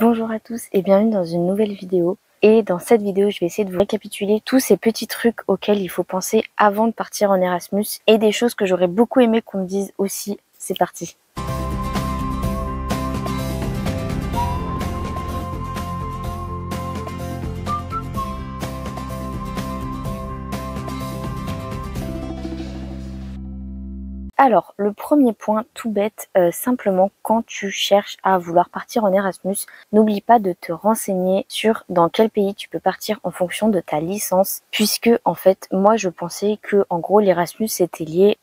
Bonjour à tous et bienvenue dans une nouvelle vidéo. Et dans cette vidéo, je vais essayer de vous récapituler tous ces petits trucs auxquels il faut penser avant de partir en Erasmus et des choses que j'aurais beaucoup aimé qu'on me dise aussi. C'est parti! Alors, le premier point, tout bête, simplement quand tu cherches à vouloir partir en Erasmus, n'oublie pas de te renseigner sur dans quel pays tu peux partir en fonction de ta licence, puisque en fait, moi je pensais que en gros l'Erasmus était lié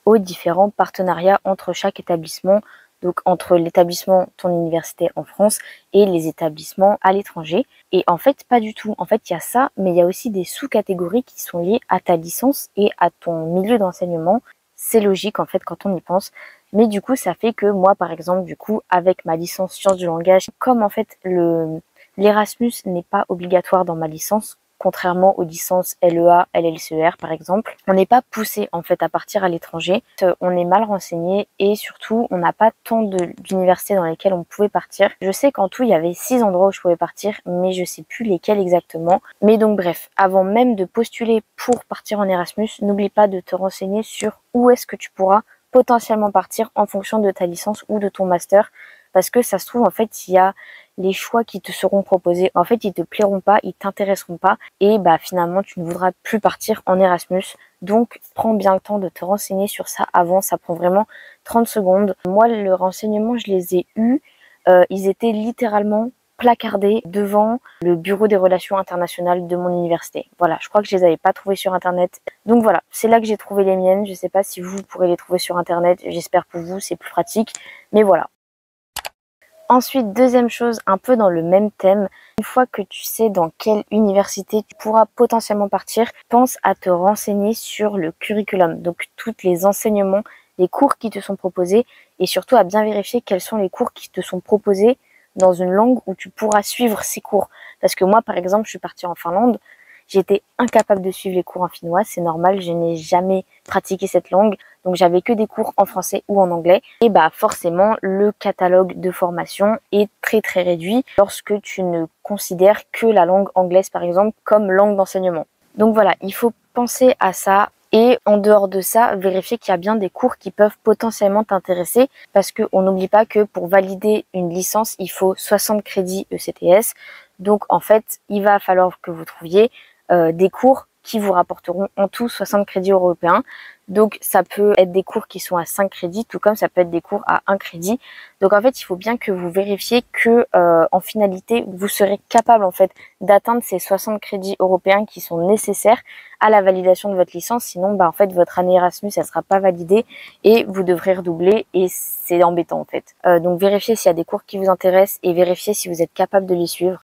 aux différents partenariats entre chaque établissement, donc entre l'établissement, ton université en France et les établissements à l'étranger. Et en fait, pas du tout. En fait, il y a ça, mais il y a aussi des sous-catégories qui sont liées à ta licence et à ton milieu d'enseignement. C'est logique en fait quand on y pense, mais du coup ça fait que moi par exemple du coup avec ma licence sciences du langage, comme en fait l'Erasmus n'est pas obligatoire dans ma licence, contrairement aux licences LEA, LLCER par exemple, on n'est pas poussé en fait à partir à l'étranger, on est mal renseigné et surtout on n'a pas tant d'universités dans lesquelles on pouvait partir. Je sais qu'en tout il y avait 6 endroits où je pouvais partir, mais je sais plus lesquels exactement. Mais donc bref, avant même de postuler pour partir en Erasmus, n'oublie pas de te renseigner sur où est-ce que tu pourras potentiellement partir en fonction de ta licence ou de ton master, parce que ça se trouve en fait il y a les choix qui te seront proposés, en fait ils te plairont pas, ils t'intéresseront pas et bah finalement tu ne voudras plus partir en Erasmus. Donc prends bien le temps de te renseigner sur ça avant, ça prend vraiment 30 secondes. Moi le renseignement je les ai eus, ils étaient littéralement placardés devant le bureau des relations internationales de mon université. Voilà, je crois que je les avais pas trouvés sur internet. Donc voilà, c'est là que j'ai trouvé les miennes. Je sais pas si vous pourrez les trouver sur internet, j'espère pour vous, c'est plus pratique. Mais voilà. Ensuite, deuxième chose, un peu dans le même thème, une fois que tu sais dans quelle université tu pourras potentiellement partir, pense à te renseigner sur le curriculum, donc tous les enseignements, les cours qui te sont proposés et surtout à bien vérifier quels sont les cours qui te sont proposés dans une langue où tu pourras suivre ces cours. Parce que moi, par exemple, je suis partie en Finlande, j'étais incapable de suivre les cours en finnois, c'est normal, je n'ai jamais pratiqué cette langue, donc j'avais que des cours en français ou en anglais. Et bah forcément, le catalogue de formation est très très réduit lorsque tu ne considères que la langue anglaise par exemple comme langue d'enseignement. Donc voilà, il faut penser à ça. Et en dehors de ça, vérifier qu'il y a bien des cours qui peuvent potentiellement t'intéresser parce qu'on n'oublie pas que pour valider une licence, il faut 60 crédits ECTS. Donc en fait, il va falloir que vous trouviez des cours qui vous rapporteront en tout 60 crédits européens. Donc ça peut être des cours qui sont à 5 crédits, tout comme ça peut être des cours à 1 crédit. Donc en fait, il faut bien que vous vérifiez que en finalité, vous serez capable en fait d'atteindre ces 60 crédits européens qui sont nécessaires à la validation de votre licence. Sinon, bah en fait, votre année Erasmus, elle sera pas validée et vous devrez redoubler et c'est embêtant en fait. Donc vérifiez s'il y a des cours qui vous intéressent et vérifiez si vous êtes capable de les suivre.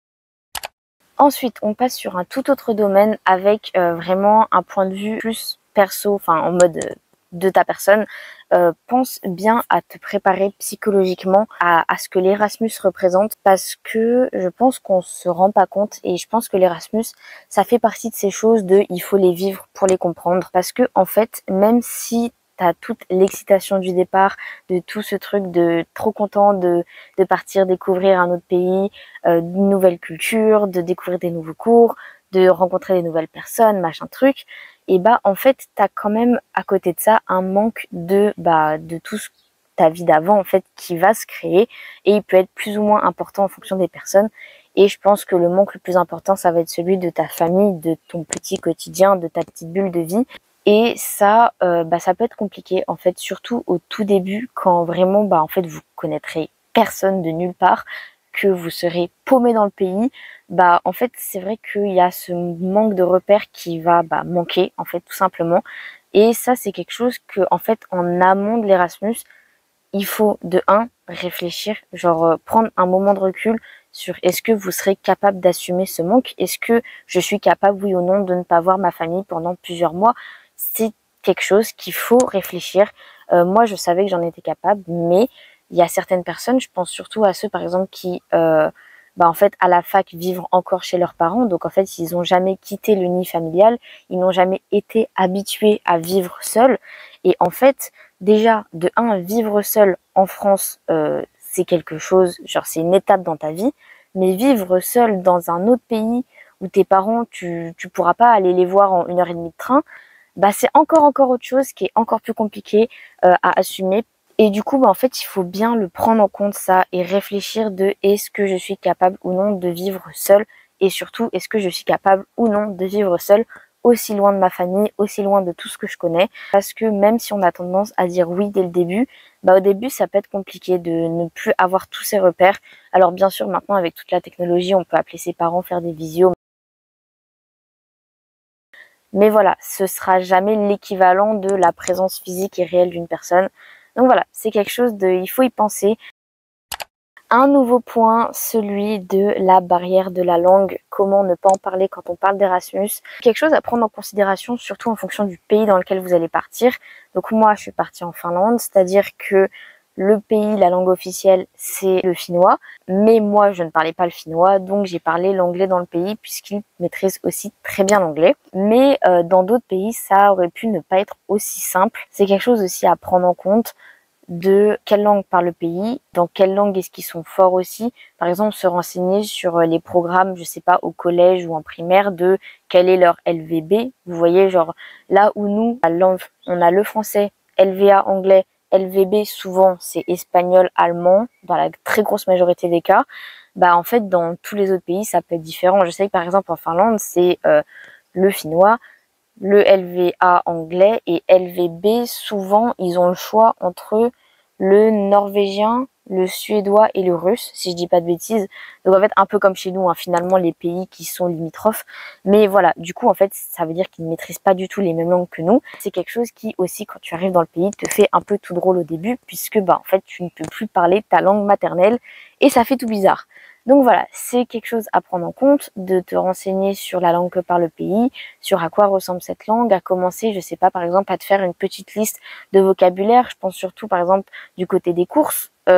Ensuite, on passe sur un tout autre domaine avec vraiment un point de vue plus perso, enfin en mode de ta personne. Pense bien à te préparer psychologiquement à ce que l'Erasmus représente parce que je pense qu'on se rend pas compte et je pense que l'Erasmus, ça fait partie de ces choses de il faut les vivre pour les comprendre parce que en fait, même si t'as toute l'excitation du départ, de tout ce truc de trop content de partir découvrir un autre pays, une nouvelle culture, de découvrir des nouveaux cours, de rencontrer des nouvelles personnes, machin truc, et bah en fait t'as quand même à côté de ça un manque de tout ta vie d'avant en fait qui va se créer et il peut être plus ou moins important en fonction des personnes. Et je pense que le manque le plus important, ça va être celui de ta famille, de ton petit quotidien, de ta petite bulle de vie. Et ça, ça peut être compliqué en fait, surtout au tout début, quand vraiment, en fait, vous connaîtrez personne de nulle part, que vous serez paumé dans le pays. En fait, c'est vrai qu'il y a ce manque de repères qui va manquer, en fait, tout simplement. Et ça, c'est quelque chose que, en fait, en amont de l'Erasmus, il faut de réfléchir, genre prendre un moment de recul sur est-ce que vous serez capable d'assumer ce manque, est-ce que je suis capable, oui ou non, de ne pas voir ma famille pendant plusieurs mois. C'est quelque chose qu'il faut réfléchir. Moi, je savais que j'en étais capable, mais il y a certaines personnes, je pense surtout à ceux, par exemple, qui, en fait, à la fac, vivent encore chez leurs parents. Donc, en fait, ils n'ont jamais quitté le nid familial. Ils n'ont jamais été habitués à vivre seuls. Et en fait, déjà, vivre seul en France, c'est quelque chose, genre c'est une étape dans ta vie, mais vivre seul dans un autre pays où tes parents, tu pourras pas aller les voir en 1h30 de train, bah c'est encore autre chose qui est encore plus compliqué à assumer. Et du coup, bah, en fait, il faut bien le prendre en compte ça et réfléchir de est-ce que je suis capable ou non de vivre seule, et surtout est-ce que je suis capable ou non de vivre seule aussi loin de ma famille, aussi loin de tout ce que je connais. Parce que même si on a tendance à dire oui dès le début, bah au début ça peut être compliqué de ne plus avoir tous ces repères. Alors bien sûr maintenant avec toute la technologie on peut appeler ses parents, faire des visios. Mais voilà, ce sera jamais l'équivalent de la présence physique et réelle d'une personne. Donc voilà, c'est quelque chose de, il faut y penser. Un nouveau point, celui de la barrière de la langue. Comment ne pas en parler quand on parle d'Erasmus. Quelque chose à prendre en considération, surtout en fonction du pays dans lequel vous allez partir. Donc moi, je suis partie en Finlande, c'est-à-dire que le pays, la langue officielle, c'est le finnois. Mais moi, je ne parlais pas le finnois, donc j'ai parlé l'anglais dans le pays, puisqu'ils maîtrisent aussi très bien l'anglais. Mais dans d'autres pays, ça aurait pu ne pas être aussi simple. C'est quelque chose aussi à prendre en compte, de quelle langue parle le pays, dans quelle langue est-ce qu'ils sont forts aussi. Par exemple, se renseigner sur les programmes, je sais pas, au collège ou en primaire, de quel est leur LVB. Vous voyez, genre là où nous, on a le français, LVA anglais, LVB souvent c'est espagnol, allemand, dans la très grosse majorité des cas. Bah en fait, dans tous les autres pays, ça peut être différent. Je sais que par exemple en Finlande, c'est le finnois, le LVA anglais, et LVB, souvent ils ont le choix entre le norvégien, le suédois et le russe, si je dis pas de bêtises. Donc en fait un peu comme chez nous, hein, finalement les pays qui sont limitrophes. Mais voilà, du coup en fait ça veut dire qu'ils ne maîtrisent pas du tout les mêmes langues que nous. C'est quelque chose qui aussi quand tu arrives dans le pays te fait un peu tout drôle au début, puisque bah en fait tu ne peux plus parler ta langue maternelle et ça fait tout bizarre. Donc voilà, c'est quelque chose à prendre en compte, de te renseigner sur la langue que parle le pays, sur à quoi ressemble cette langue, à commencer, je sais pas, par exemple, à te faire une petite liste de vocabulaire. Je pense surtout, par exemple, du côté des courses, par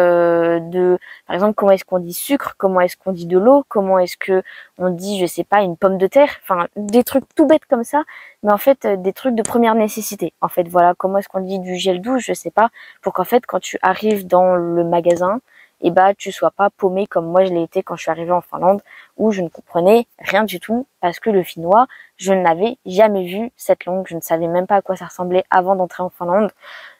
exemple, comment est-ce qu'on dit sucre, comment est-ce qu'on dit de l'eau, comment est-ce que on dit, je sais pas, une pomme de terre, enfin, des trucs tout bêtes comme ça, mais en fait, des trucs de première nécessité. En fait, voilà, comment est-ce qu'on dit du gel douche, je sais pas, pour qu'en fait, quand tu arrives dans le magasin, et bah tu sois pas paumé comme moi je l'ai été quand je suis arrivée en Finlande, où je ne comprenais rien du tout parce que le finnois, je n'avais jamais vu cette langue, je ne savais même pas à quoi ça ressemblait avant d'entrer en Finlande.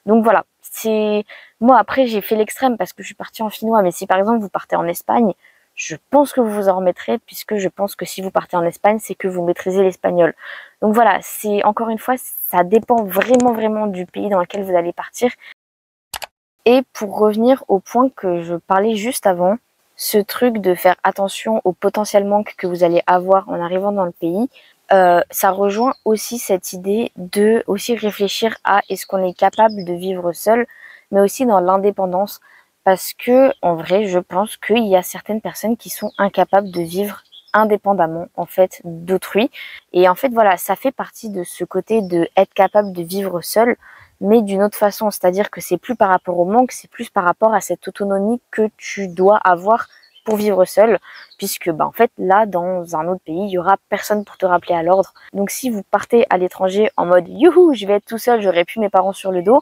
Donc voilà, c'est moi après j'ai fait l'extrême parce que je suis partie en finnois, mais si par exemple vous partez en Espagne, je pense que vous vous en remettrez, puisque je pense que si vous partez en Espagne, c'est que vous maîtrisez l'espagnol. Donc voilà, c'est encore une fois, ça dépend vraiment du pays dans lequel vous allez partir. Et pour revenir au point que je parlais juste avant, ce truc de faire attention au potentiel manque que vous allez avoir en arrivant dans le pays, ça rejoint aussi cette idée de aussi réfléchir à est-ce qu'on est capable de vivre seul, mais aussi dans l'indépendance, parce que en vrai, je pense qu'il y a certaines personnes qui sont incapables de vivre indépendamment en fait d'autrui. Et en fait voilà, ça fait partie de ce côté de être capable de vivre seul, mais d'une autre façon, c'est-à-dire que c'est plus par rapport au manque, c'est plus par rapport à cette autonomie que tu dois avoir pour vivre seul, puisque bah en fait là dans un autre pays il y aura personne pour te rappeler à l'ordre. Donc si vous partez à l'étranger en mode youhou je vais être tout seul, j'aurai plus mes parents sur le dos,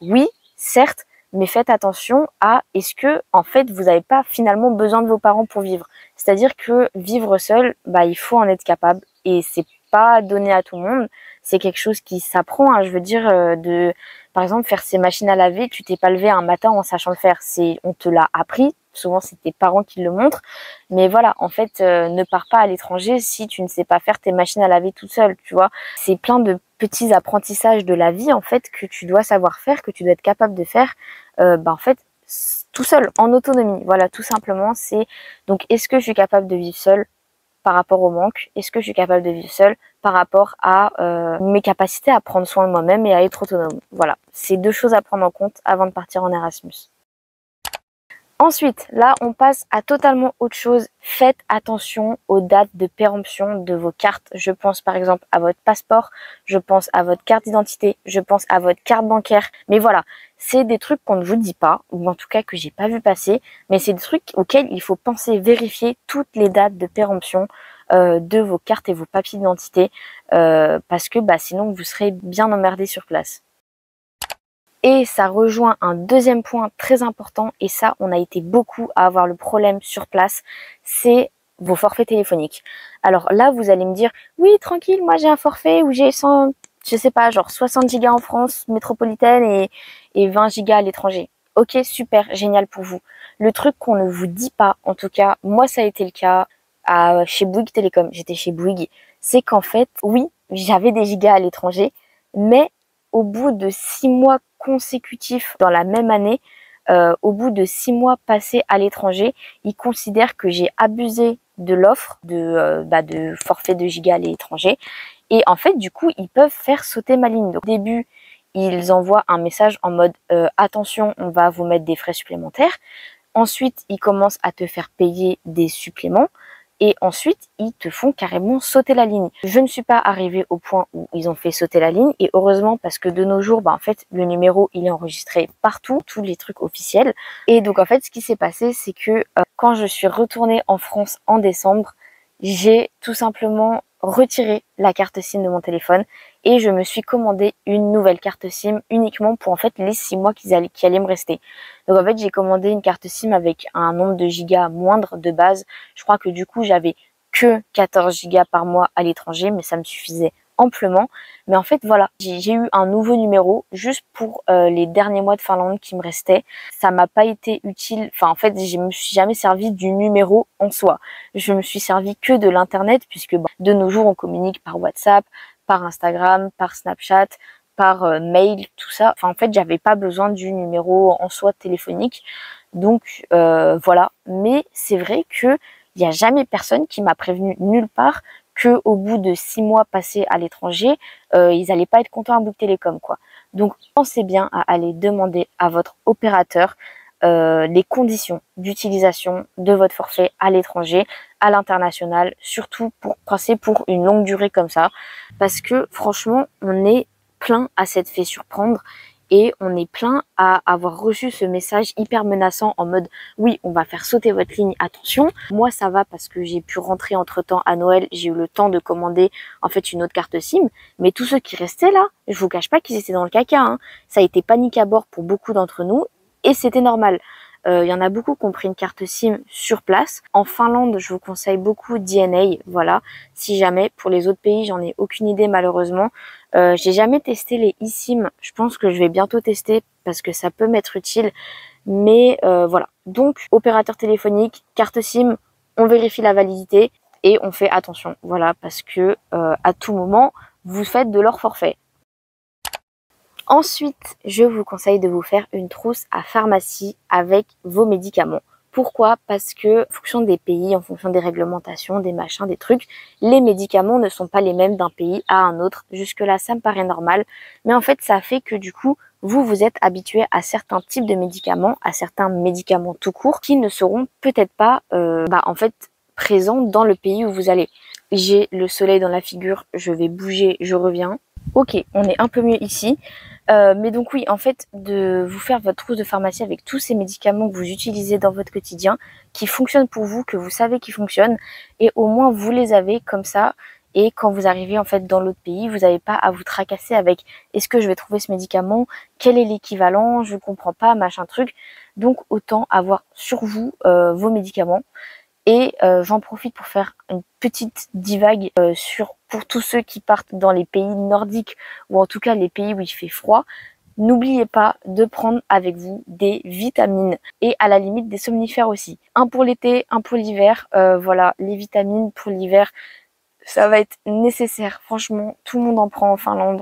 oui certes, mais faites attention à est-ce que en fait vous n'avez pas finalement besoin de vos parents pour vivre. C'est-à-dire que vivre seul, bah il faut en être capable, et c'est pas donné à tout le monde. C'est quelque chose qui s'apprend, hein, je veux dire, de par exemple faire ses machines à laver, tu t'es pas levé un matin en sachant le faire, c'est on te l'a appris, souvent c'est tes parents qui le montrent, mais voilà, en fait ne pars pas à l'étranger si tu ne sais pas faire tes machines à laver toute seule, tu vois. C'est plein de petits apprentissages de la vie en fait que tu dois savoir faire, que tu dois être capable de faire, bah en fait tout seul, en autonomie. Voilà, tout simplement, c'est donc est-ce que je suis capable de vivre seule par rapport au manque, est-ce que je suis capable de vivre seule par rapport à mes capacités à prendre soin de moi-même et à être autonome. Voilà, c'est deux choses à prendre en compte avant de partir en Erasmus. Ensuite, là, on passe à totalement autre chose. Faites attention aux dates de péremption de vos cartes. Je pense par exemple à votre passeport, je pense à votre carte d'identité, je pense à votre carte bancaire. Mais voilà, c'est des trucs qu'on ne vous dit pas, ou en tout cas que j'ai pas vu passer, mais c'est des trucs auxquels il faut penser, vérifier toutes les dates de péremption de vos cartes et vos papiers d'identité, parce que bah, sinon vous serez bien emmerdés sur place. Et ça rejoint un deuxième point très important, et ça, on a été beaucoup à avoir le problème sur place, c'est vos forfaits téléphoniques. Alors là, vous allez me dire, oui, tranquille, moi j'ai un forfait où j'ai 100, je sais pas, genre 60 gigas en France métropolitaine et 20 gigas à l'étranger. Ok, super, génial pour vous. Le truc qu'on ne vous dit pas, en tout cas, moi ça a été le cas chez Bouygues Télécom, j'étais chez Bouygues, c'est qu'en fait, oui, j'avais des gigas à l'étranger, mais au bout de 6 mois consécutifs dans la même année, au bout de 6 mois passés à l'étranger, ils considèrent que j'ai abusé de l'offre de forfait de gigas à l'étranger. Et en fait, du coup, ils peuvent faire sauter ma ligne. Donc, au début, ils envoient un message en mode attention, on va vous mettre des frais supplémentaires. Ensuite, ils commencent à te faire payer des suppléments. Et ensuite, ils te font carrément sauter la ligne. Je ne suis pas arrivée au point où ils ont fait sauter la ligne. Et heureusement, parce que de nos jours, en fait, le numéro, il est enregistré partout, tous les trucs officiels. Et donc, en fait, ce qui s'est passé, c'est que quand je suis retournée en France en décembre, j'ai tout simplement retiré la carte SIM de mon téléphone et je me suis commandé une nouvelle carte SIM uniquement pour en fait les 6 mois qui allaient me rester. Donc en fait j'ai commandé une carte SIM avec un nombre de gigas moindre de base. Je crois que du coup j'avais que 14 gigas par mois à l'étranger, mais ça me suffisait amplement. Mais en fait voilà, j'ai eu un nouveau numéro juste pour les derniers mois de Finlande qui me restaient. Ça m'a pas été utile, enfin en fait je me suis jamais servi du numéro en soi. Je me suis servi que de l'internet puisque de nos jours on communique par WhatsApp, par Instagram, par Snapchat, par mail, tout ça. Enfin en fait j'avais pas besoin du numéro en soi téléphonique. Donc voilà, mais c'est vrai que il n'y a jamais personne qui m'a prévenu nulle part que au bout de 6 mois passés à l'étranger, ils n'allaient pas être contents à Bouygues Télécom, quoi. Donc pensez bien à aller demander à votre opérateur les conditions d'utilisation de votre forfait à l'étranger, à l'international, surtout pour passer pour une longue durée comme ça, parce que franchement, on est plein à s'être fait surprendre. Et on est plein à avoir reçu ce message hyper menaçant en mode oui, on va faire sauter votre ligne, attention. Moi, ça va parce que j'ai pu rentrer entre-temps à Noël, j'ai eu le temps de commander en fait une autre carte SIM. Mais tous ceux qui restaient là, je vous cache pas qu'ils étaient dans le caca, hein. Ça a été panique à bord pour beaucoup d'entre nous et c'était normal. Il y en a beaucoup qui ont pris une carte SIM sur place. En Finlande, je vous conseille beaucoup DNA, voilà. Si jamais, pour les autres pays, j'en ai aucune idée malheureusement. J'ai jamais testé les eSIM. Je pense que je vais bientôt tester parce que ça peut m'être utile. Mais voilà. Donc, opérateur téléphonique, carte SIM, on vérifie la validité et on fait attention. Voilà, parce que à tout moment, vous faites de leur forfait. Ensuite, je vous conseille de vous faire une trousse à pharmacie avec vos médicaments. Pourquoi? Parce que en fonction des pays, en fonction des réglementations, des machins, des trucs, les médicaments ne sont pas les mêmes d'un pays à un autre. Jusque-là, ça me paraît normal. Mais en fait, ça fait que du coup, vous êtes habitué à certains types de médicaments, à certains médicaments tout court, qui ne seront peut-être pas en fait présents dans le pays où vous allez. J'ai le soleil dans la figure, je vais bouger, je reviens. Ok, on est un peu mieux ici. Mais donc oui, en fait, de vous faire votre trousse de pharmacie avec tous ces médicaments que vous utilisez dans votre quotidien, qui fonctionnent pour vous, que vous savez qu'ils fonctionnent, et au moins vous les avez comme ça. Et quand vous arrivez en fait dans l'autre pays, vous n'avez pas à vous tracasser avec est-ce que je vais trouver ce médicament, quel est l'équivalent, je ne comprends pas, machin truc. Donc autant avoir sur vous vos médicaments. Et j'en profite pour faire une petite divague pour tous ceux qui partent dans les pays nordiques ou en tout cas les pays où il fait froid. N'oubliez pas de prendre avec vous des vitamines et à la limite des somnifères aussi. Un pour l'été, un pour l'hiver. Voilà, les vitamines pour l'hiver, ça va être nécessaire. Franchement, tout le monde en prend en Finlande.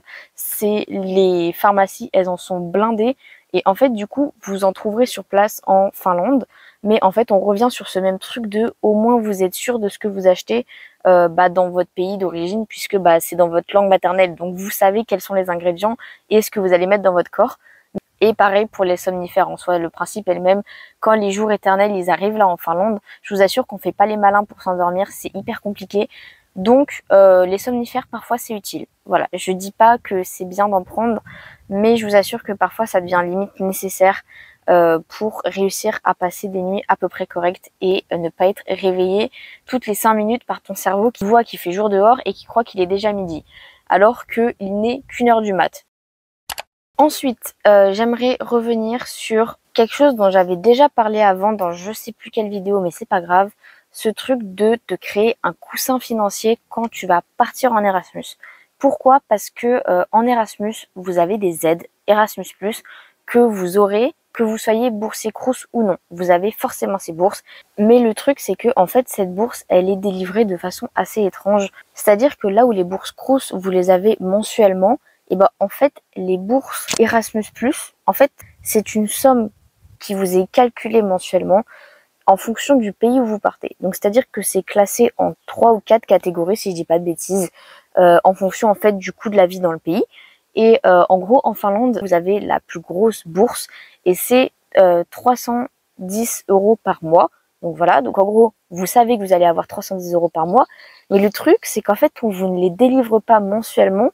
Les pharmacies, elles en sont blindées. Et en fait, du coup, vous en trouverez sur place en Finlande. Mais en fait, on revient sur ce même truc de au moins vous êtes sûr de ce que vous achetez dans votre pays d'origine, puisque c'est dans votre langue maternelle. Donc vous savez quels sont les ingrédients et ce que vous allez mettre dans votre corps. Et pareil pour les somnifères en soi, le principe est le même. Quand les jours éternels ils arrivent là en Finlande, je vous assure qu'on fait pas les malins pour s'endormir, c'est hyper compliqué. Donc les somnifères parfois c'est utile. Voilà, je dis pas que c'est bien d'en prendre, mais je vous assure que parfois ça devient limite nécessaire pour réussir à passer des nuits à peu près correctes et ne pas être réveillé toutes les 5 minutes par ton cerveau qui voit qu'il fait jour dehors et qui croit qu'il est déjà midi, alors qu'il n'est qu'1 heure du mat. Ensuite, j'aimerais revenir sur quelque chose dont j'avais déjà parlé avant dans je sais plus quelle vidéo, mais c'est pas grave. Ce truc de te créer un coussin financier quand tu vas partir en Erasmus. Pourquoi? Parce que en Erasmus, vous avez des aides Erasmus+, que vous aurez, que vous soyez boursier Crous ou non. Vous avez forcément ces bourses. Mais le truc, c'est que en fait, cette bourse, elle est délivrée de façon assez étrange. C'est-à-dire que là où les bourses Crous, vous les avez mensuellement, et ben en fait les bourses Erasmus+, en fait c'est une somme qui vous est calculée mensuellement en fonction du pays où vous partez. Donc c'est-à-dire que c'est classé en 3 ou 4 catégories si je dis pas de bêtises, en fonction en fait du coût de la vie dans le pays. Et en gros en Finlande vous avez la plus grosse bourse et c'est 310 € par mois. Donc voilà, donc en gros vous savez que vous allez avoir 310 € par mois, mais le truc c'est qu'en fait on vous ne les délivre pas mensuellement.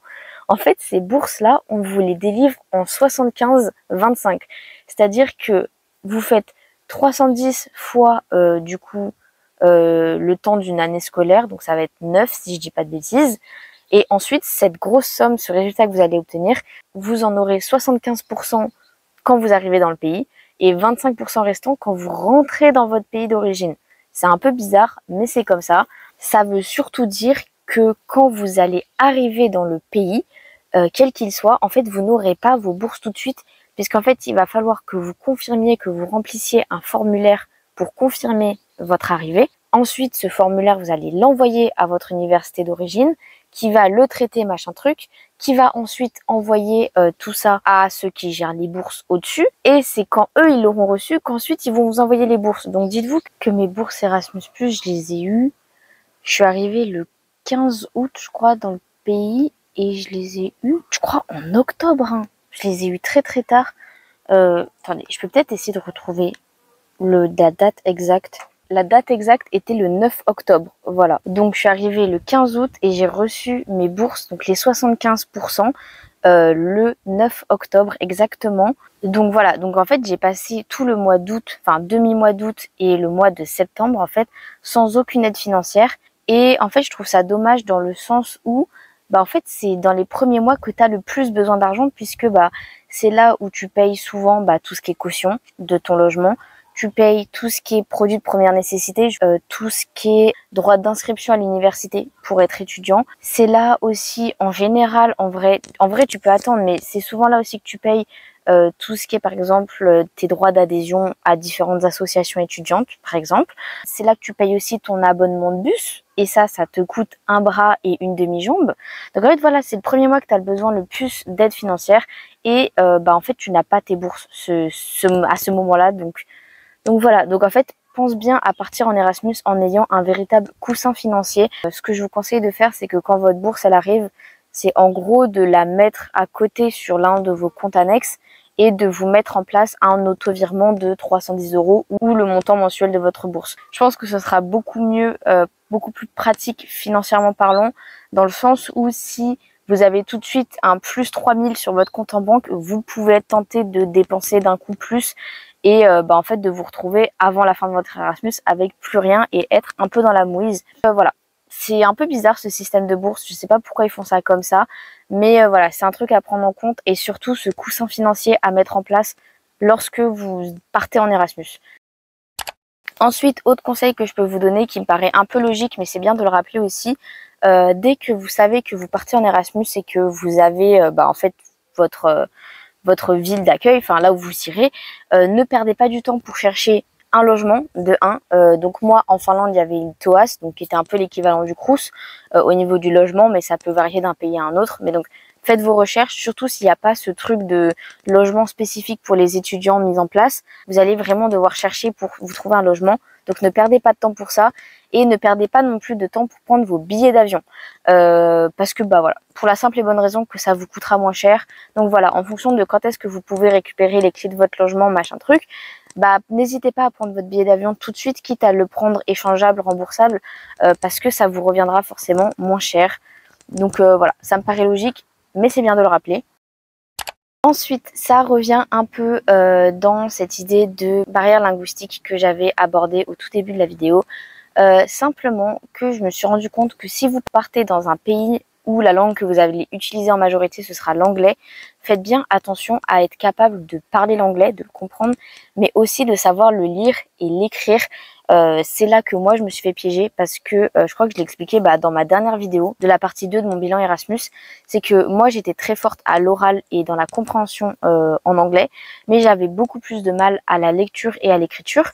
En fait, ces bourses-là, on vous les délivre en 75-25. C'est-à-dire que vous faites 310 fois, du coup, le temps d'une année scolaire. Donc, ça va être 9, si je dis pas de bêtises. Et ensuite, cette grosse somme, ce résultat que vous allez obtenir, vous en aurez 75% quand vous arrivez dans le pays et 25% restant quand vous rentrez dans votre pays d'origine. C'est un peu bizarre, mais c'est comme ça. Ça veut surtout dire que quand vous allez arriver dans le pays, quel qu'il soit, en fait, vous n'aurez pas vos bourses tout de suite, puisqu'en fait, il va falloir que vous confirmiez, que vous remplissiez un formulaire pour confirmer votre arrivée. Ensuite, ce formulaire, vous allez l'envoyer à votre université d'origine, qui va le traiter, machin truc, qui va ensuite envoyer tout ça à ceux qui gèrent les bourses au-dessus. Et c'est quand eux, ils l'auront reçu, qu'ensuite, ils vont vous envoyer les bourses. Donc, dites-vous que mes bourses Erasmus+, je les ai eues. Je suis arrivée le 15 août, je crois, dans le pays. Et je les ai eus, je crois, en octobre. Hein. Je les ai eus très très tard. Attendez, je peux peut-être essayer de retrouver la date exacte. La date exacte était le 9 octobre. Voilà. Donc je suis arrivée le 15 août et j'ai reçu mes bourses, donc les 75%, le 9 octobre exactement. Donc voilà. Donc en fait, j'ai passé tout le mois d'août, enfin demi-mois d'août et le mois de septembre, en fait, sans aucune aide financière. Et en fait, je trouve ça dommage dans le sens où en fait, c'est dans les premiers mois que tu as le plus besoin d'argent puisque c'est là où tu payes souvent tout ce qui est caution de ton logement. Tu payes tout ce qui est produit de première nécessité, tout ce qui est droit d'inscription à l'université pour être étudiant. C'est là aussi, en général, en vrai, tu peux attendre, mais c'est souvent là aussi que tu payes tout ce qui est, par exemple, tes droits d'adhésion à différentes associations étudiantes, par exemple. C'est là que tu payes aussi ton abonnement de bus. Et ça te coûte un bras et une demi-jambe. Donc en fait, voilà, c'est le premier mois que tu as le besoin le plus d'aide financière. Et en fait, tu n'as pas tes bourses à ce moment-là. Donc voilà, donc en fait, pense bien à partir en Erasmus en ayant un véritable coussin financier. Ce que je vous conseille de faire, c'est que quand votre bourse elle arrive, c'est en gros de la mettre à côté sur l'un de vos comptes annexes et de vous mettre en place un autovirement de 310 € ou le montant mensuel de votre bourse. Je pense que ce sera beaucoup mieux, beaucoup plus pratique financièrement parlant, dans le sens où si vous avez tout de suite un plus 3000 sur votre compte en banque, vous pouvez être tenté de dépenser d'un coup plus et en fait de vous retrouver avant la fin de votre Erasmus avec plus rien et être un peu dans la mouise. Voilà. C'est un peu bizarre ce système de bourse, je sais pas pourquoi ils font ça comme ça, mais voilà, c'est un truc à prendre en compte et surtout ce coussin financier à mettre en place lorsque vous partez en Erasmus. Ensuite, autre conseil que je peux vous donner qui me paraît un peu logique, mais c'est bien de le rappeler aussi, dès que vous savez que vous partez en Erasmus et que vous avez en fait votre ville d'accueil, enfin là où vous irez, ne perdez pas du temps pour chercher un logement de 1. Donc moi en Finlande il y avait une Toas, donc qui était un peu l'équivalent du Crous au niveau du logement, mais ça peut varier d'un pays à un autre. Mais donc faites vos recherches, surtout s'il n'y a pas ce truc de logement spécifique pour les étudiants mis en place. Vous allez vraiment devoir chercher pour vous trouver un logement. Donc ne perdez pas de temps pour ça et ne perdez pas non plus de temps pour prendre vos billets d'avion. Parce que voilà, pour la simple et bonne raison que ça vous coûtera moins cher. Donc voilà, en fonction de quand est-ce que vous pouvez récupérer les clés de votre logement, machin truc, n'hésitez pas à prendre votre billet d'avion tout de suite, quitte à le prendre échangeable, remboursable, parce que ça vous reviendra forcément moins cher. Donc voilà, ça me paraît logique, mais c'est bien de le rappeler. Ensuite, ça revient un peu dans cette idée de barrière linguistique que j'avais abordée au tout début de la vidéo. Simplement que je me suis rendu compte que si vous partez dans un pays où la langue que vous allez utiliser en majorité, ce sera l'anglais, faites bien attention à être capable de parler l'anglais, de le comprendre, mais aussi de savoir le lire et l'écrire. C'est là que moi je me suis fait piéger parce que je crois que je l'ai expliqué dans ma dernière vidéo de la partie 2 de mon bilan Erasmus, c'est que moi j'étais très forte à l'oral et dans la compréhension en anglais, mais j'avais beaucoup plus de mal à la lecture et à l'écriture.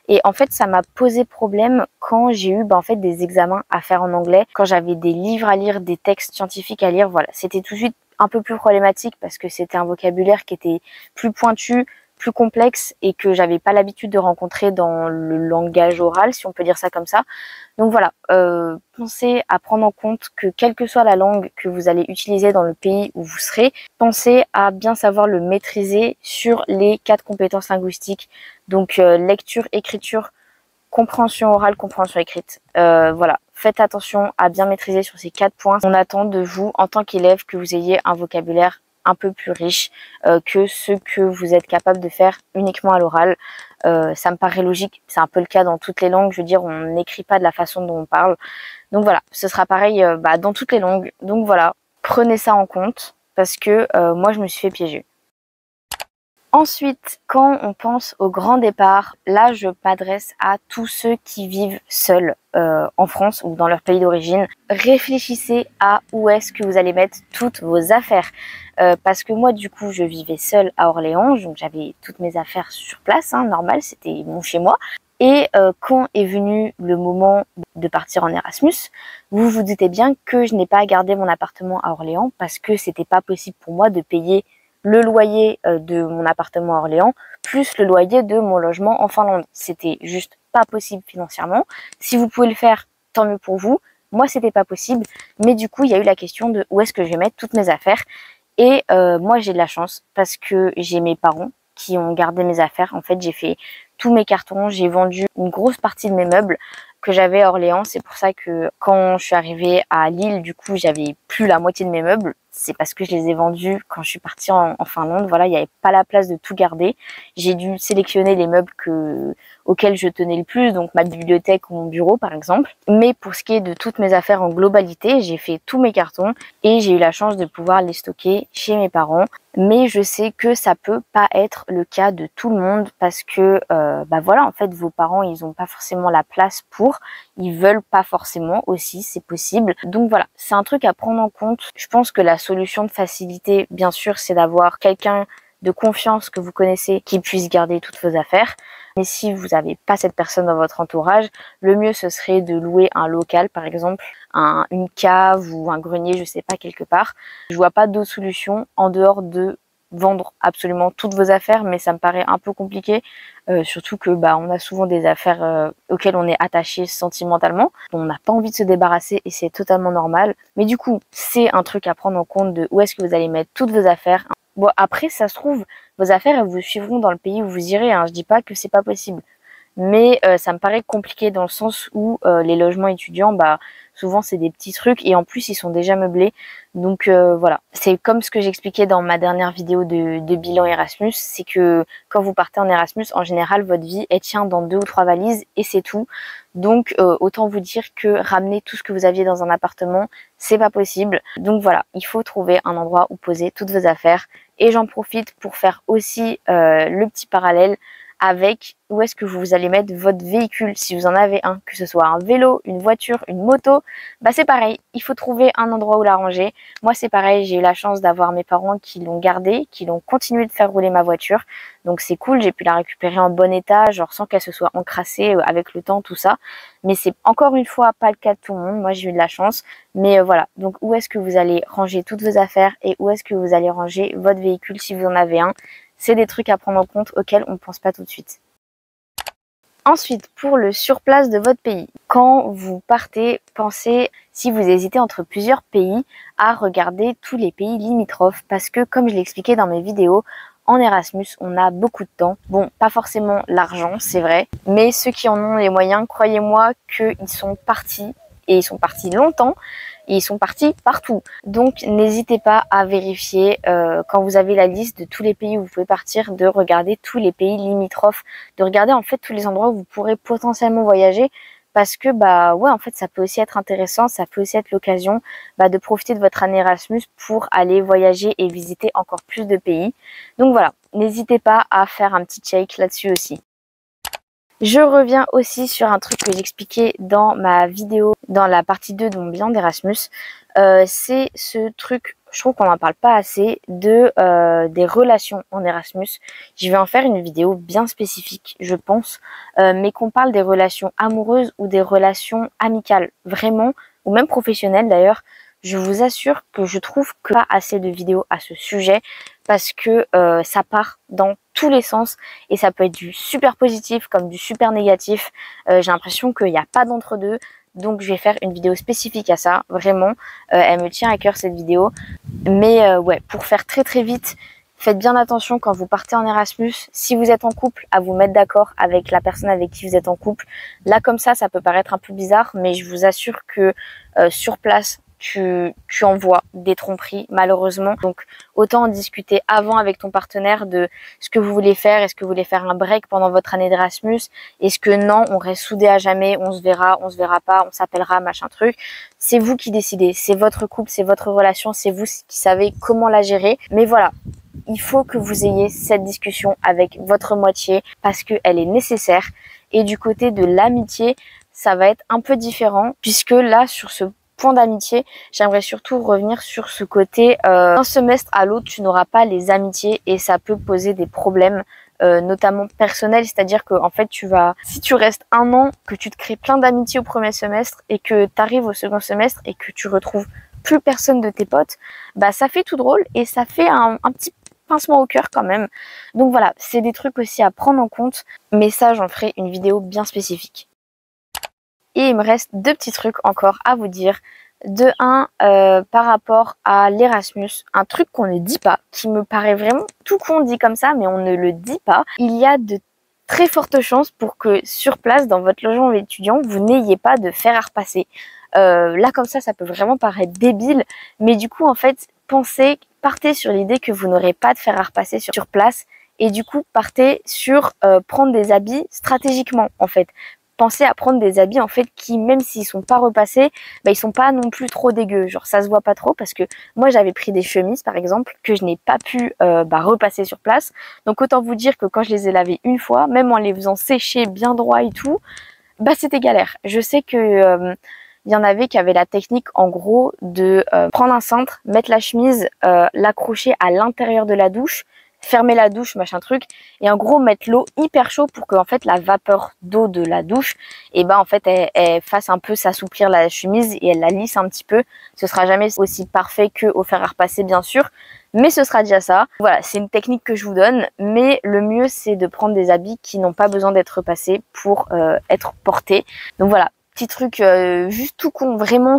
Et en fait ça m'a posé problème quand j'ai eu en fait des examens à faire en anglais, quand j'avais des livres à lire, des textes scientifiques à lire, voilà, c'était tout de suite un peu plus problématique parce que c'était un vocabulaire qui était plus pointu, plus complexe et que j'avais pas l'habitude de rencontrer dans le langage oral, si on peut dire ça comme ça. Donc voilà, pensez à prendre en compte que quelle que soit la langue que vous allez utiliser dans le pays où vous serez, pensez à bien savoir le maîtriser sur les 4 compétences linguistiques. Donc lecture, écriture, compréhension orale, compréhension écrite. Voilà, faites attention à bien maîtriser sur ces 4 points. On attend de vous, en tant qu'élève, que vous ayez un vocabulaire un peu plus riche que ce que vous êtes capable de faire uniquement à l'oral. Ça me paraît logique, c'est un peu le cas dans toutes les langues, je veux dire, on n'écrit pas de la façon dont on parle. Donc voilà, ce sera pareil dans toutes les langues. Donc voilà, prenez ça en compte parce que moi je me suis fait piéger. Ensuite, quand on pense au grand départ, là je m'adresse à tous ceux qui vivent seuls en France ou dans leur pays d'origine. Réfléchissez à où est-ce que vous allez mettre toutes vos affaires. Parce que moi du coup je vivais seule à Orléans, donc j'avais toutes mes affaires sur place, normal, c'était mon chez moi. Et quand est venu le moment de partir en Erasmus, vous vous doutez bien que je n'ai pas gardé mon appartement à Orléans parce que c'était pas possible pour moi de payer le loyer de mon appartement à Orléans, plus le loyer de mon logement en Finlande. C'était juste pas possible financièrement. Si vous pouvez le faire, tant mieux pour vous. Moi, c'était pas possible. Mais du coup, il y a eu la question de où est-ce que je vais mettre toutes mes affaires. Et moi, j'ai de la chance parce que j'ai mes parents qui ont gardé mes affaires. En fait, j'ai fait tous mes cartons. J'ai vendu une grosse partie de mes meubles que j'avais à Orléans. C'est pour ça que quand je suis arrivée à Lille, du coup, j'avais plus la moitié de mes meubles. C'est parce que je les ai vendus quand je suis partie en Finlande. Voilà, il n'y avait pas la place de tout garder. J'ai dû sélectionner les meubles auxquels je tenais le plus, donc ma bibliothèque ou mon bureau par exemple. Mais pour ce qui est de toutes mes affaires en globalité, j'ai fait tous mes cartons et j'ai eu la chance de pouvoir les stocker chez mes parents. Mais je sais que ça peut pas être le cas de tout le monde parce que voilà, en fait vos parents ils ont pas forcément la place pour, ils veulent pas forcément aussi, c'est possible. Donc voilà, c'est un truc à prendre en compte. Je pense que la solution de facilité, bien sûr, c'est d'avoir quelqu'un de confiance que vous connaissez qui puisse garder toutes vos affaires. Mais si vous n'avez pas cette personne dans votre entourage, le mieux ce serait de louer un local par exemple, une cave ou un grenier, je sais pas, quelque part. Je vois pas d'autre solution en dehors de vendre absolument toutes vos affaires, mais ça me paraît un peu compliqué, surtout que on a souvent des affaires auxquelles on est attaché sentimentalement, on n'a pas envie de se débarrasser et c'est totalement normal. Mais du coup, c'est un truc à prendre en compte de où est-ce que vous allez mettre toutes vos affaires. Bon, après, ça se trouve, vos affaires, elles vous suivront dans le pays où vous irez, je dis pas que c'est pas possible. Mais ça me paraît compliqué dans le sens où les logements étudiants, souvent c'est des petits trucs et en plus ils sont déjà meublés. Donc voilà, c'est comme ce que j'expliquais dans ma dernière vidéo de bilan Erasmus, c'est que quand vous partez en Erasmus, en général votre vie elle tient dans 2 ou 3 valises et c'est tout. Donc autant vous dire que ramener tout ce que vous aviez dans un appartement, c'est pas possible. Donc voilà, il faut trouver un endroit où poser toutes vos affaires. Et j'en profite pour faire aussi le petit parallèle avec où est-ce que vous allez mettre votre véhicule si vous en avez un, que ce soit un vélo, une voiture, une moto, c'est pareil, il faut trouver un endroit où la ranger. Moi c'est pareil, j'ai eu la chance d'avoir mes parents qui l'ont gardé, qui l'ont continué de faire rouler ma voiture, donc c'est cool, j'ai pu la récupérer en bon état, genre sans qu'elle se soit encrassée avec le temps, tout ça. Mais c'est encore une fois pas le cas de tout le monde, moi j'ai eu de la chance, mais voilà, donc où est-ce que vous allez ranger toutes vos affaires et où est-ce que vous allez ranger votre véhicule si vous en avez un. C'est des trucs à prendre en compte auxquels on ne pense pas tout de suite. Ensuite, pour le surplace de votre pays, quand vous partez, pensez, si vous hésitez entre plusieurs pays, à regarder tous les pays limitrophes parce que, comme je l'ai expliqué dans mes vidéos, en Erasmus, on a beaucoup de temps. Bon, pas forcément l'argent, c'est vrai, mais ceux qui en ont les moyens, croyez-moi qu'ils sont partis, et ils sont partis longtemps, et ils sont partis partout. Donc n'hésitez pas à vérifier quand vous avez la liste de tous les pays où vous pouvez partir, de regarder tous les pays limitrophes, de regarder en fait tous les endroits où vous pourrez potentiellement voyager, parce que bah ouais, en fait ça peut aussi être intéressant, ça peut aussi être l'occasion de profiter de votre année Erasmus pour aller voyager et visiter encore plus de pays. Donc voilà, n'hésitez pas à faire un petit check là-dessus aussi. Je reviens aussi sur un truc que j'expliquais dans ma vidéo, dans la partie 2 de mon bilan d'Erasmus. C'est ce truc, je trouve qu'on n'en parle pas assez, des relations en Erasmus. Je vais en faire une vidéo bien spécifique, je pense, mais qu'on parle des relations amoureuses ou des relations amicales, vraiment, ou même professionnelles d'ailleurs. Je vous assure que je trouve que pas assez de vidéos à ce sujet parce que ça part dans tous les sens et ça peut être du super positif comme du super négatif. J'ai l'impression qu'il n'y a pas d'entre-deux. Donc je vais faire une vidéo spécifique à ça, vraiment. Elle me tient à cœur cette vidéo. Mais ouais, pour faire très très vite, faites bien attention quand vous partez en Erasmus. Si vous êtes en couple, à vous mettre d'accord avec la personne avec qui vous êtes en couple. Là comme ça peut paraître un peu bizarre, mais je vous assure que sur place, tu envoies des tromperies malheureusement. Donc autant en discuter avant avec ton partenaire de ce que vous voulez faire. Est-ce que vous voulez faire un break pendant votre année d'Erasmus? Est-ce que non, on reste soudés à jamais, on se verra pas, on s'appellera, machin truc. C'est vous qui décidez, c'est votre couple, c'est votre relation, c'est vous qui savez comment la gérer. Mais voilà, il faut que vous ayez cette discussion avec votre moitié parce qu'elle est nécessaire. Et du côté de l'amitié, ça va être un peu différent puisque là, sur ce point d'amitié, j'aimerais surtout revenir sur ce côté d'un semestre à l'autre, tu n'auras pas les amitiés et ça peut poser des problèmes notamment personnels, c'est-à-dire que en fait si tu restes un an, que tu te crées plein d'amitiés au premier semestre et que tu arrives au second semestre et que tu retrouves plus personne de tes potes, bah ça fait tout drôle et ça fait un petit pincement au cœur quand même. Donc voilà, c'est des trucs aussi à prendre en compte, mais ça j'en ferai une vidéo bien spécifique. Et il me reste deux petits trucs encore à vous dire. De un, par rapport à l'Erasmus, un truc qu'on ne dit pas, qui me paraît vraiment tout con dit comme ça, mais on ne le dit pas. Il y a de très fortes chances pour que sur place, dans votre logement étudiant, vous n'ayez pas de fer à repasser. Là comme ça peut vraiment paraître débile, mais du coup en fait, partez sur l'idée que vous n'aurez pas de fer à repasser sur place, et du coup partez sur prendre des habits stratégiquement en fait. Pensez à prendre des habits en fait qui, même s'ils sont pas repassés, ils sont pas non plus trop dégueux. Genre ça se voit pas trop parce que moi j'avais pris des chemises par exemple que je n'ai pas pu repasser sur place. Donc autant vous dire que quand je les ai lavées une fois, même en les faisant sécher bien droit et tout, c'était galère. Je sais que il y en avait qui avaient la technique en gros de prendre un cintre, mettre la chemise, l'accrocher à l'intérieur de la douche, fermer la douche, machin truc, et en gros mettre l'eau hyper chaud pour que en fait la vapeur d'eau de la douche, en fait elle fasse un peu s'assouplir la chemise et elle la lisse un petit peu. Ce sera jamais aussi parfait que au fer à repasser bien sûr, mais ce sera déjà ça. Voilà, c'est une technique que je vous donne, mais le mieux c'est de prendre des habits qui n'ont pas besoin d'être repassés pour être portés. Donc voilà, petit truc juste tout con, vraiment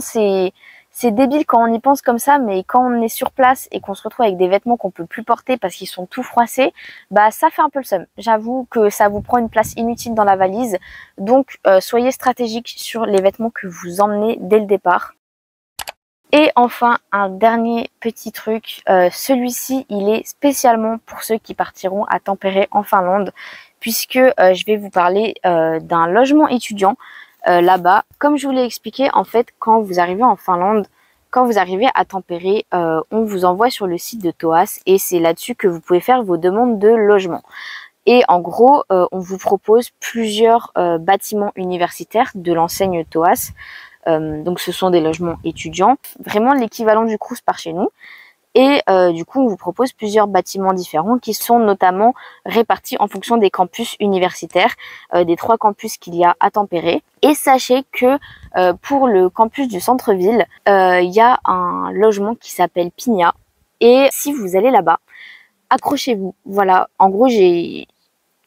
c'est débile quand on y pense comme ça, mais quand on est sur place et qu'on se retrouve avec des vêtements qu'on peut plus porter parce qu'ils sont tout froissés, ça fait un peu le seum. J'avoue que ça vous prend une place inutile dans la valise, donc soyez stratégique sur les vêtements que vous emmenez dès le départ. Et enfin, un dernier petit truc, celui-ci il est spécialement pour ceux qui partiront à Tampere en Finlande, puisque je vais vous parler d'un logement étudiant là-bas. Comme je vous l'ai expliqué, en fait, quand vous arrivez en Finlande, quand vous arrivez à Tampere, on vous envoie sur le site de TOAS et c'est là-dessus que vous pouvez faire vos demandes de logement. Et en gros, on vous propose plusieurs bâtiments universitaires de l'enseigne TOAS. Donc ce sont des logements étudiants, vraiment l'équivalent du Crous par chez nous. Et du coup, on vous propose plusieurs bâtiments différents qui sont notamment répartis en fonction des campus universitaires, des 3 campus qu'il y a à Tampere. Et sachez que pour le campus du centre-ville, il y a un logement qui s'appelle Pigna. Et si vous allez là-bas, accrochez-vous. Voilà, en gros,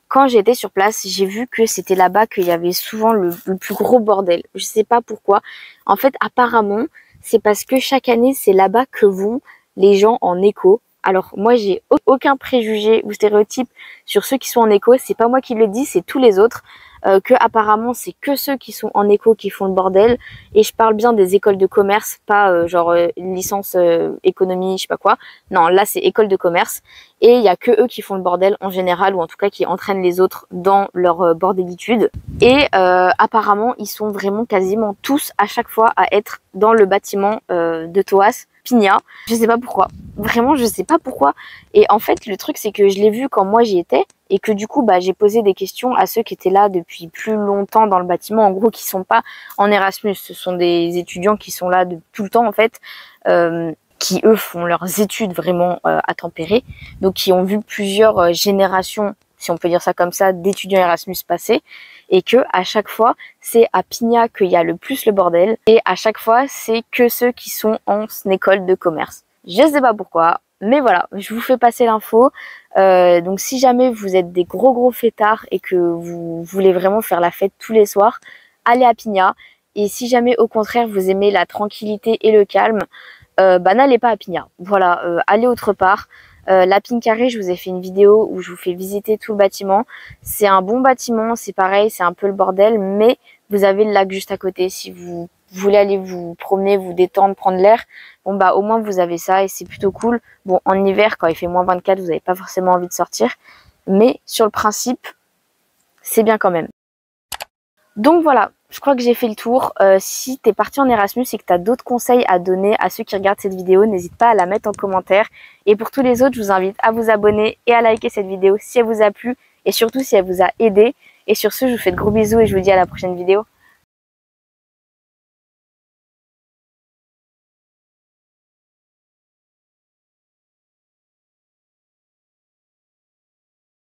quand j'étais sur place, j'ai vu que c'était là-bas qu'il y avait souvent le plus gros bordel. Je sais pas pourquoi. En fait, apparemment, c'est parce que chaque année, c'est là-bas que vont les gens en éco. Alors moi j'ai aucun préjugé ou stéréotype sur ceux qui sont en éco, c'est pas moi qui le dis, c'est tous les autres. que apparemment c'est que ceux qui sont en éco qui font le bordel, et je parle bien des écoles de commerce, pas genre licence économie, je sais pas quoi. Non, là c'est école de commerce, et il y a que eux qui font le bordel en général, ou en tout cas qui entraînent les autres dans leur bordélitude. Et apparemment ils sont vraiment quasiment tous à chaque fois à être dans le bâtiment de Thoas Pigna. Je sais pas pourquoi. Vraiment, je sais pas pourquoi. Et en fait, le truc, c'est que je l'ai vu quand moi j'y étais et que du coup, bah, j'ai posé des questions à ceux qui étaient là depuis plus longtemps dans le bâtiment. En gros, qui sont pas en Erasmus. Ce sont des étudiants qui sont là de tout le temps, en fait, qui eux font leurs études vraiment à tempérer. Donc, qui ont vu plusieurs générations, si on peut dire ça comme ça, d'étudiants Erasmus passer. Et que à chaque fois, c'est à Pigna qu'il y a le plus le bordel. Et à chaque fois, c'est que ceux qui sont en école de commerce. Je sais pas pourquoi, mais voilà, je vous fais passer l'info. Donc si jamais vous êtes des gros fêtards et que vous voulez vraiment faire la fête tous les soirs, allez à Pigna. Et si jamais au contraire vous aimez la tranquillité et le calme, bah n'allez pas à Pigna. Voilà, allez autre part. La Pink Carré, je vous ai fait une vidéo où je vous fais visiter tout le bâtiment. C'est un bon bâtiment, c'est pareil, c'est un peu le bordel, mais vous avez le lac juste à côté. Si vous voulez aller vous promener, vous détendre, prendre l'air, bon bah au moins vous avez ça et c'est plutôt cool. Bon, en hiver, quand il fait moins 24, vous n'avez pas forcément envie de sortir, mais sur le principe, c'est bien quand même. Donc voilà, je crois que j'ai fait le tour. Si t'es parti en Erasmus et que t'as d'autres conseils à donner à ceux qui regardent cette vidéo, n'hésite pas à la mettre en commentaire. Et pour tous les autres, je vous invite à vous abonner et à liker cette vidéo si elle vous a plu et surtout si elle vous a aidé. Et sur ce, je vous fais de gros bisous et je vous dis à la prochaine vidéo.